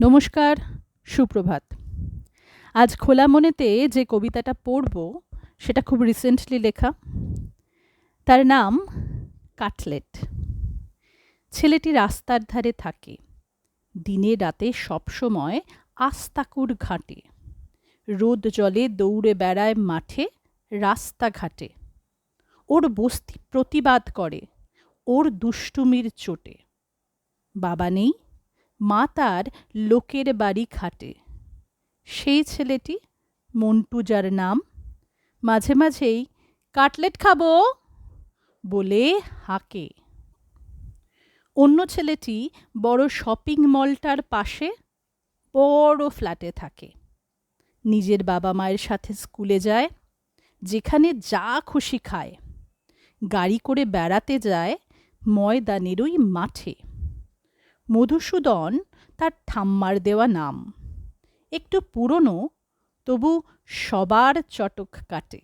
নমস্কার, সুপ্রভাত। আজ খোলা মনেতে যে কবিতাটা পড়ব সেটা খুব রিসেন্টলি লেখা। তার নাম কাটলেট। ছেলেটি রাস্তার ধারে থাকে, দিনে রাতে সবসময় আস্তাকুর ঘাটে। রোদ জলে দৌড়ে বেড়ায় মাঠে, রাস্তাঘাটে। ওর বস্তি প্রতিবাদ করে ওর দুষ্টুমির চোটে। বাবা নেই, মা তার লোকের বাড়ি খাটে। সেই ছেলেটি মন্টু, যার নাম, মাঝে মাঝেই কাটলেট খাবো বলে হাঁকে। অন্য ছেলেটি বড় শপিং মলটার পাশে বড় ফ্ল্যাটে থাকে। নিজের বাবা মায়ের সাথে স্কুলে যায়, যেখানে যা খুশি খায়। গাড়ি করে বেড়াতে যায় ময়দানের ওই মাঠে। মধুসূদন তার ঠাম্মার দেওয়া নাম, একটু পুরনো, তবু সবার চটক কাটে।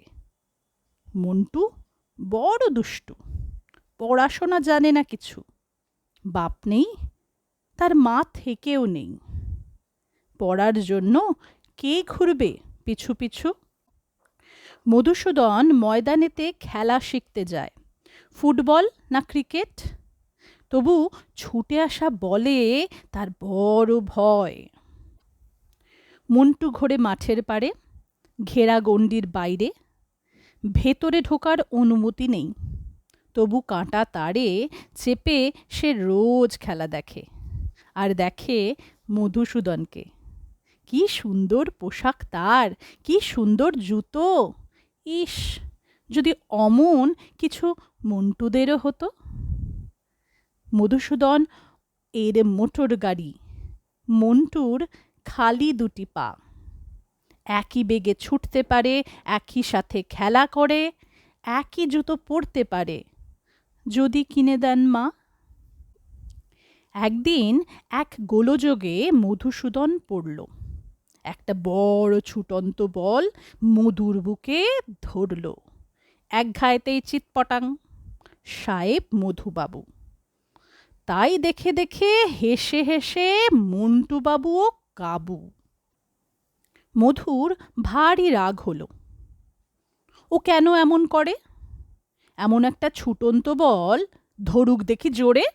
মন্টু বড় দুষ্টু, পড়াশোনা জানে না কিছু। বাপ নেই, তার মা থেকেও নেই। পড়ার জন্য কে ঘুরবে পিছু পিছু? মধুসূদন ময়দানেতে খেলা শিখতে যায়, ফুটবল না ক্রিকেট। তবু ছুটে আসা বলে তার বড় ভয়। মন্টু ঘোরে মাঠের পাড়ে, ঘেরা গণ্ডির বাইরে। ভেতরে ঢোকার অনুমতি নেই, তবু কাঁটা তারে চেপে সে রোজ খেলা দেখে। আর দেখে মধুসূদনকে। কি সুন্দর পোশাক তার, কি সুন্দর জুতো! ইস, যদি অমন কিছু মন্টুদেরও হতো। মধুসূদন এর মোটর গাড়ি, মন্টুর খালি দুটি পা। একই বেগে ছুটতে পারে, একই সাথে খেলা করে, একই জুতো পরতে পারে, যদি কিনে দেন মা। একদিন এক গোলযোগে মধুসূদন পড়ল। একটা বড় ছুটন্ত বল মধুর বুকে ধরল। এক ঘায়েতেই চিৎপটাং, সাহেব মধুবাবু। তাই দেখে দেখে হেসে হেসে মন্টুবাবুও কাবু। মধুর ভারী রাগ হলো। ও কেন এমন করে? এমন একটা ছুটন্ত বল ধরুক দেখি জোরে।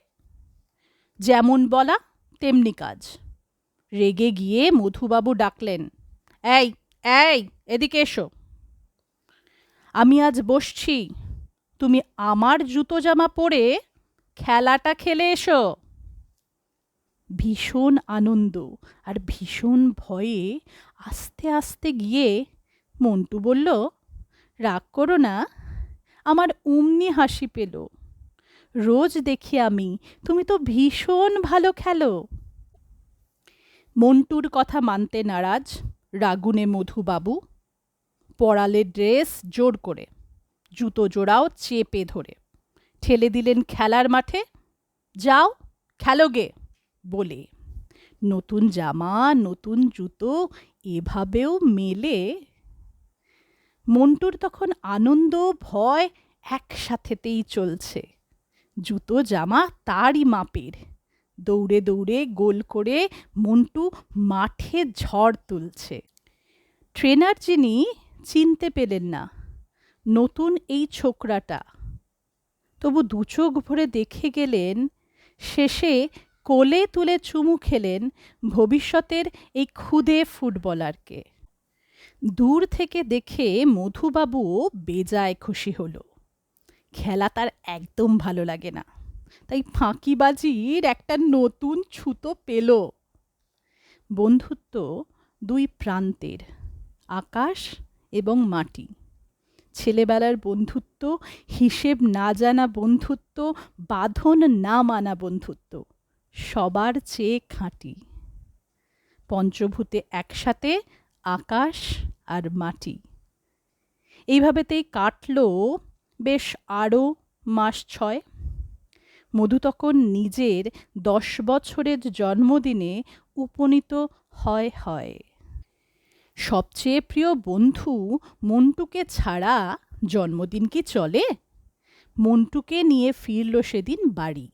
যেমন বলা তেমনি কাজ। রেগে গিয়ে মধুবাবু ডাকলেন, এই এই, এদিকে এসো। আমি আজ বসছি, তুমি আমার জুতো জামা পরে খেলাটা খেলে এসো। ভীষণ আনন্দ আর ভীষণ ভয়ে আস্তে আস্তে গিয়ে মন্টু বলল, রাগ করো না, আমার অমনি হাসি পেল। রোজ দেখি আমি, তুমি তো ভীষণ ভালো খেলো। মন্টুর কথা মানতে নারাজ রাগুনে মধুবাবু পরালে ড্রেস জোর করে, জুতো জোড়াও চেপে ধরে ঠেলে দিলেন খেলার মাঠে। যাও খেলো গে বলে। নতুন জামা, নতুন জুতো এভাবেও মেলে। মন্টুর তখন আনন্দ ভয় একসাথেতেই চলছে। জুতো জামা তারই মাপের। দৌড়ে দৌড়ে গোল করে মন্টু মাঠে ঝড় তুলছে। ট্রেনার যিনি চিনতে পেলেন না নতুন এই ছোকরাটা, তবু দু চোখ ভরে দেখে গেলেন। শেষে কোলে তুলে চুমু খেলেন ভবিষ্যতের এই ক্ষুদে ফুটবলারকে। দূর থেকে দেখে মধুবাবুও বেজায় খুশি হলো। খেলা তার একদম ভালো লাগে না, তাই ফাঁকিবাজির একটা নতুন ছুতো পেল। বন্ধুত্ব দুই প্রান্তের, আকাশ এবং মাটি। ছেলেবেলার বন্ধুত্ব, হিসেব না জানা বন্ধুত্ব, বাঁধন না মানা বন্ধুত্ব, সবার চেয়ে খাঁটি। পঞ্চভূতে একসাথে আকাশ আর মাটি। এইভাবেতেই কাটল বেশ আরও মাস 6। মধু তখন নিজের 10 বছরের জন্মদিনে উপনীত হয়। সবচেয়ে প্রিয় বন্ধু মন্টুকে ছাড়া জন্মদিন কি চলে? মন্টুকে নিয়ে ফিরল সেদিন বাড়ি।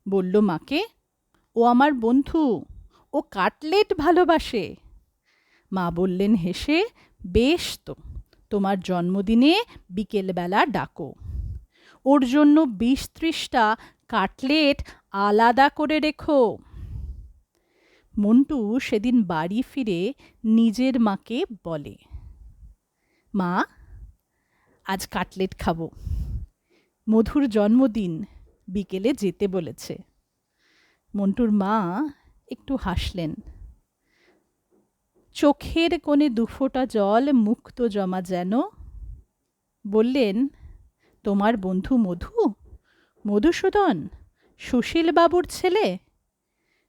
বলল মাকে, ও আমার বন্ধু, ও ও কাটলেট ভালোবাসে। মা বললেন হেসে, বেশ তো, তোমার জন্মদিনে বিকেলবেলা ডাকো। ওর জন্য ২০-৩০টা কাটলেট আলাদা করে রেখো। মন্টু সেদিন বাড়ি ফিরে নিজের মাকে বলে, মা, আজ কাটলেট খাবো, মধুর জন্মদিন, বিকেলে যেতে বলেছে। মন্টুর মা একটু হাসলেন, চোখের কোণে দুফোঁটা জল মুক্ত জমা যেন। বললেন, তোমার বন্ধু মধু, মধুসূদন, সুশীল বাবুর ছেলে,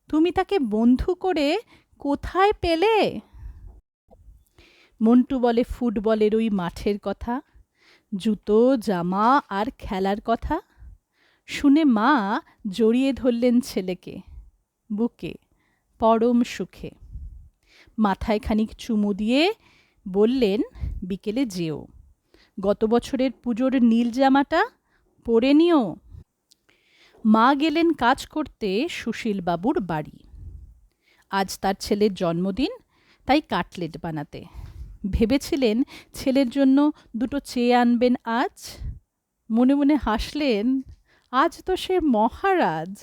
তুমি তাকে বন্ধু করে কোথায় পেলে? মন্টু বলে ফুটবলের ওই মাঠের কথা, জুতো জামা আর খেলার কথা। শুনে মা জড়িয়ে ধরলেন ছেলেকে বুকে পরম সুখে। মাথায় খানিক চুমু দিয়ে বললেন, বিকেলে যেও, গত বছরের পুজোর নীল জামাটা পরে নিও। মা গেলেন কাজ করতে সুশীলবাবুর বাড়ি। আজ তার ছেলের জন্মদিন, তাই কাটলেট বানাতে। ভেবেছিলেন ছেলের জন্য দুটো চেয়ে আনবেন আজ। মনে মনে হাসলেন, আজ তো সে মহারাজ।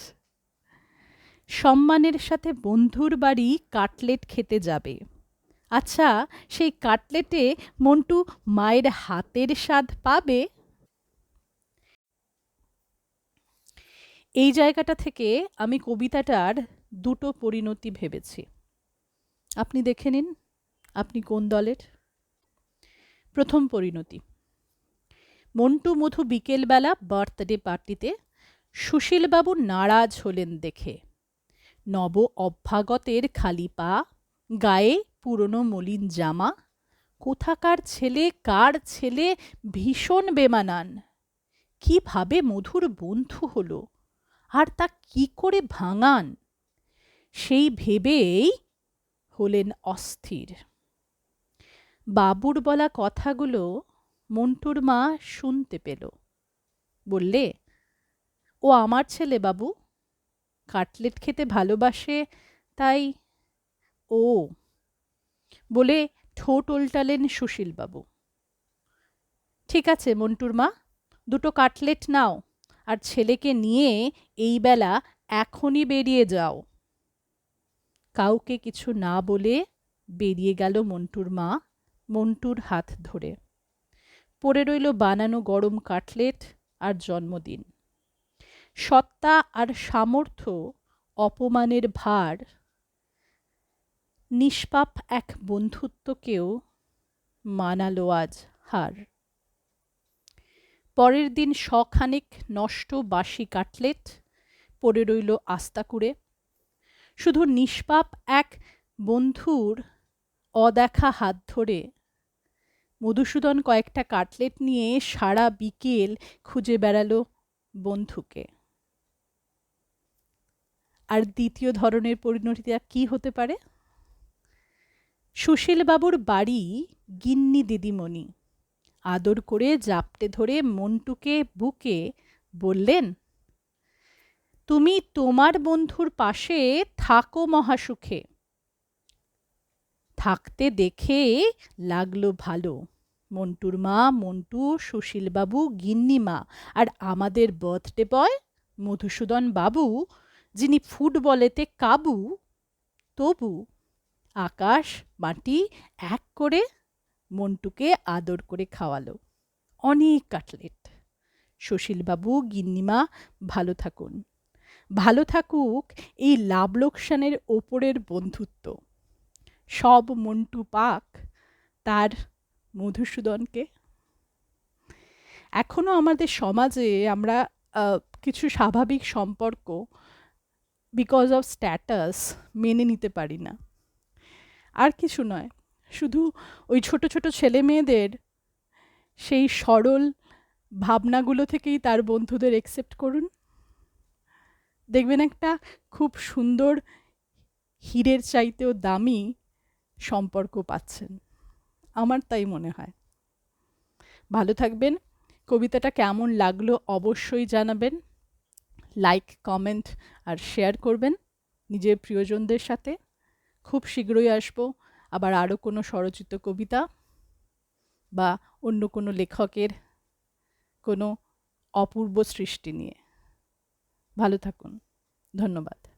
সম্মানের সাথে বন্ধুর বাড়ি কাটলেট খেতে যাবে। আচ্ছা, সেই কাটলেটে মন্টু মায়ের হাতের স্বাদ পাবে? এই জায়গাটা থেকে আমি কবিতাটার দুটো পরিণতি ভেবেছি, আপনি দেখে নিন আপনি কোন দলের। প্রথম পরিণতি, মন্টু মধু বিকেলবেলা বার্থডে পার্টিতে সুশীলবাবু নারাজ হলেন দেখে। নব অভ্যাগতের খালি পা, গায়ে পুরনো মলিন জামা, কোথাকার ছেলে কার ছেলে, ভীষণ বেমানান। কিভাবে মধুর বন্ধু হলো, আর তা কি করে ভাঙান, সেই ভেবেই হলেন অস্থির। বাবুর বলা কথাগুলো মন্টুর মা শুনতে পেল। বললে, ও আমার ছেলে বাবু, কাটলেট খেতে ভালোবাসে, তাই ও, বলে ঠোঁট উল্টালেন সুশীলবাবু। ঠিক আছে মন্টুর মা, দুটো কাটলেট নাও, আর ছেলেকে নিয়ে এই বেলা এখনই বেরিয়ে যাও। কাউকে কিছু না বলে বেরিয়ে গেল মন্টুর মা মন্টুর হাত ধরে। পড়ে রইল বানানো গরম কাটলেট আর জন্মদিন। সত্তা আর সামর্থ্য অপমানের ভার নিষ্পাপ এক বন্ধুত্বকেও মানালো আজ হার। পরের দিন শখানেক নষ্ট বাসি কাটলেট পড়ে রইল আস্তাকুড়ে। শুধু নিষ্পাপ এক বন্ধুর অদেখা হাত ধরে মধুসূদন কয়েকটা কাটলেট নিয়ে সারা বিকেল খুঁজে বেড়ালো বন্ধুকে। আর দ্বিতীয় ধরনের পরিণতিটা কি হতে পারে? সুশীলবাবুর বাড়ি গিন্নি দিদিমণি আদর করে জাপটে ধরে মন্টুকে বুকে বললেন, তুমি তোমার বন্ধুর পাশে থাকো মহাসুখে। থাকতে দেখে লাগলো ভালো। মন্টুর মা, মন্টু, সুশীলবাবু, গিন্নিমা আর আমাদের বার্থডে বয় মধুসূদন বাবু, যিনি ফুটবলেতে কাবু, তবু আকাশ মাটি এক করে মন্টুকে আদর করে খাওয়ালো। অনেক কাটলেট। সুশীলবাবু, গিন্নিমা ভালো থাকুন। ভালো থাকুক এই লাভ লোকসানের ওপরের বন্ধুত্ব। সব মন্টু পাক তার মধুসূদনকে। এখনো আমাদের সমাজে আমরা কিছু স্বাভাবিক সম্পর্ক বিকজ অফ স্ট্যাটাস মেনে নিতে পারি না। আর কিছু নয়, শুধু ওই ছোট ছোট ছেলে মেয়েদের সেই সরল ভাবনাগুলো থেকেই তার বন্ধুদের অ্যাকসেপ্ট করুন। দেখবেন একটা খুব সুন্দর হীরের চাইতেও দামি সম্পর্ক পাচ্ছেন। আমার তাই মনে হয়। ভালো থাকবেন। কবিতাটা কেমন লাগলো অবশ্যই জানাবেন। লাইক, কমেন্ট আর শেয়ার করবেন নিজের প্রিয়জনদের সাথে। খুব শীঘ্রই আসবো আবার আরও কোনো স্বরচিত কবিতা বা অন্য কোনো লেখকের কোনো অপূর্ব সৃষ্টি নিয়ে। ভালো থাকুন। ধন্যবাদ।